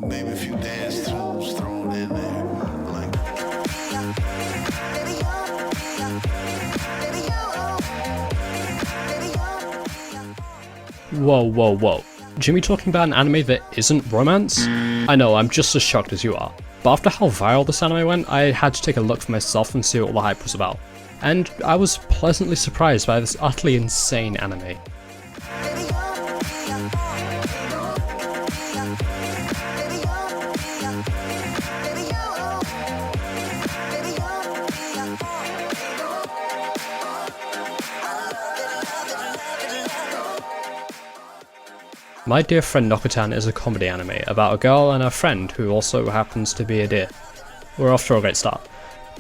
Maybe a few dance tunes thrown in there. Like, Whoa. Jimmy talking about an anime that isn't romance? I know, I'm just as shocked as you are. But after how viral this anime went, I had to take a look for myself and see what all the hype was about. And I was pleasantly surprised by this utterly insane anime. My Dear Friend Nokotan is a comedy anime about a girl and her friend who also happens to be a deer. We're off to a great start.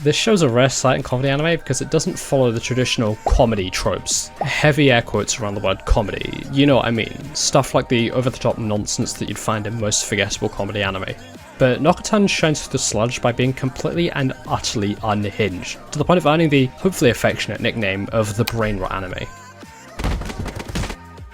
This show's a rare sight in comedy anime because it doesn't follow the traditional comedy tropes. Heavy air quotes around the word comedy, you know what I mean, stuff like the over-the-top nonsense that you'd find in most forgettable comedy anime. But Nokotan shines through the sludge by being completely and utterly unhinged, to the point of earning the hopefully affectionate nickname of the Brainrot anime.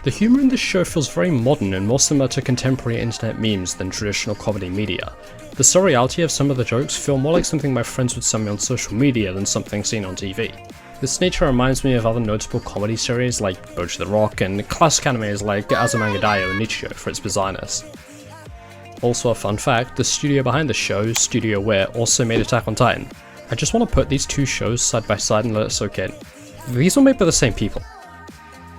The humour in this show feels very modern and more similar to contemporary internet memes than traditional comedy media. The surreality of some of the jokes feel more like something my friends would send me on social media than something seen on TV. This nature reminds me of other notable comedy series like Bojack the Rock and classic animes like Azumanga Daioh and Nichijou for its bizarreness. Also a fun fact, the studio behind the show, Studio Where, also made Attack on Titan. I just want to put these two shows side by side and let it soak in. These were made by the same people.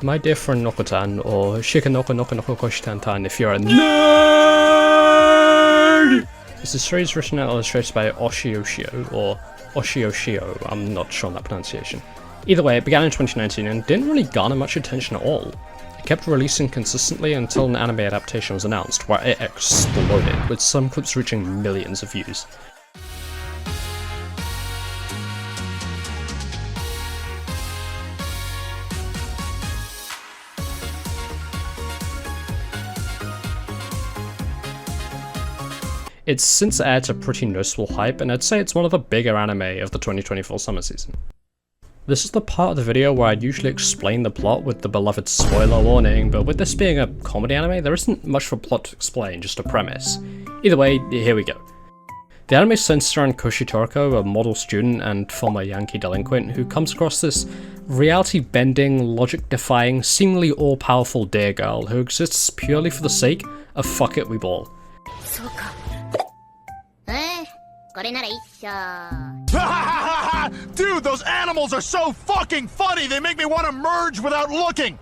My Dear Friend Nokotan, or Shikanoko Noko Noko Koshitantan if you're a nerd! It's a series written and illustrated by Oshioshio, or Oshioshio, I'm not sure on that pronunciation. Either way, it began in 2019 and didn't really garner much attention at all. It kept releasing consistently until an anime adaptation was announced, where it exploded, with some clips reaching millions of views. It's since aired to pretty noticeable hype, and I'd say it's one of the bigger anime of the 2024 summer season. This is the part of the video where I'd usually explain the plot with the beloved spoiler warning, but with this being a comedy anime, there isn't much of a plot to explain, just a premise. Either way, here we go. The anime centers around Koshi Toriko, a model student and former Yankee delinquent who comes across this reality-bending, logic-defying, seemingly all-powerful deer girl who exists purely for the sake of fuck it we ball. Dude, those animals are so fucking funny, they make me want to merge without looking!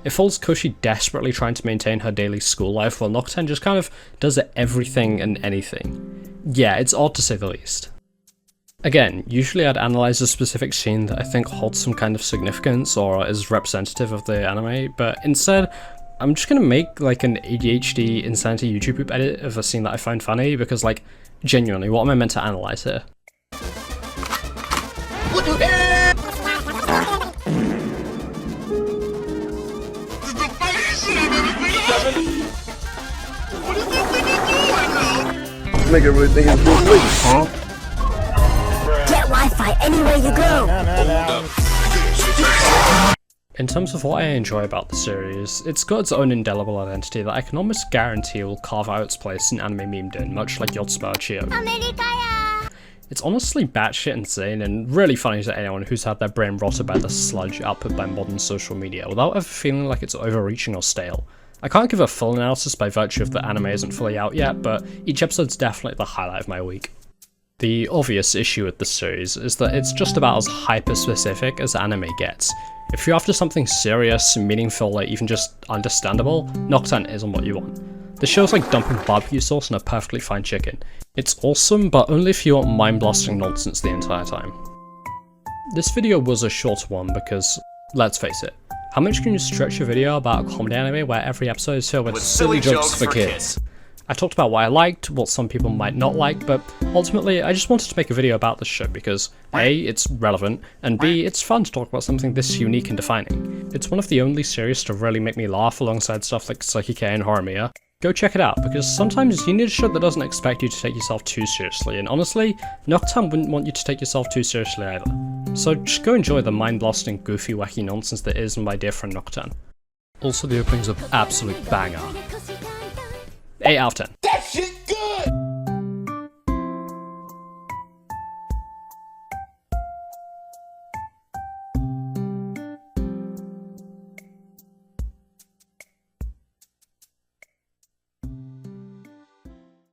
It follows Koshi desperately trying to maintain her daily school life while Nokotan just kind of does everything and anything. Yeah, it's odd to say the least. Again, usually I'd analyse a specific scene that I think holds some kind of significance or is representative of the anime, but instead, I'm just gonna make like an ADHD insanity YouTube edit of a scene that I find funny because, like, genuinely, what am I meant to analyse here? Nigga really think it's Bruce Lee, huh? Get Wi-Fi anywhere you go! In terms of what I enjoy about the series, it's got its own indelible identity that I can almost guarantee will carve out its place in anime meme-den, much like Yotsuba or Chio. It's honestly batshit insane and really funny to anyone who's had their brain rotted by the sludge output by modern social media without ever feeling like it's overreaching or stale. I can't give a full analysis by virtue of the anime isn't fully out yet, but each episode's definitely the highlight of my week. The obvious issue with this series is that it's just about as hyper-specific as anime gets. If you're after something serious, meaningful, or even just understandable, Nokotan isn't what you want. The show's like dumping barbecue sauce on a perfectly fine chicken. It's awesome, but only if you want mind-blasting nonsense the entire time. This video was a shorter one because, let's face it, how much can you stretch a video about a comedy anime where every episode is filled with silly jokes for kids? I talked about what I liked, what some people might not like, but ultimately I just wanted to make a video about this show because A, it's relevant, and B, it's fun to talk about something this unique and defining. It's one of the only series to really make me laugh alongside stuff like Psyche and Horimiya. Go check it out, because sometimes you need a show that doesn't expect you to take yourself too seriously, and honestly, Nokotan wouldn't want you to take yourself too seriously either. So just go enjoy the mind-blasting, goofy, wacky nonsense that is My Dear Friend Nokotan. Also, the opening's an absolute banger. 8 out of 10. That shit good!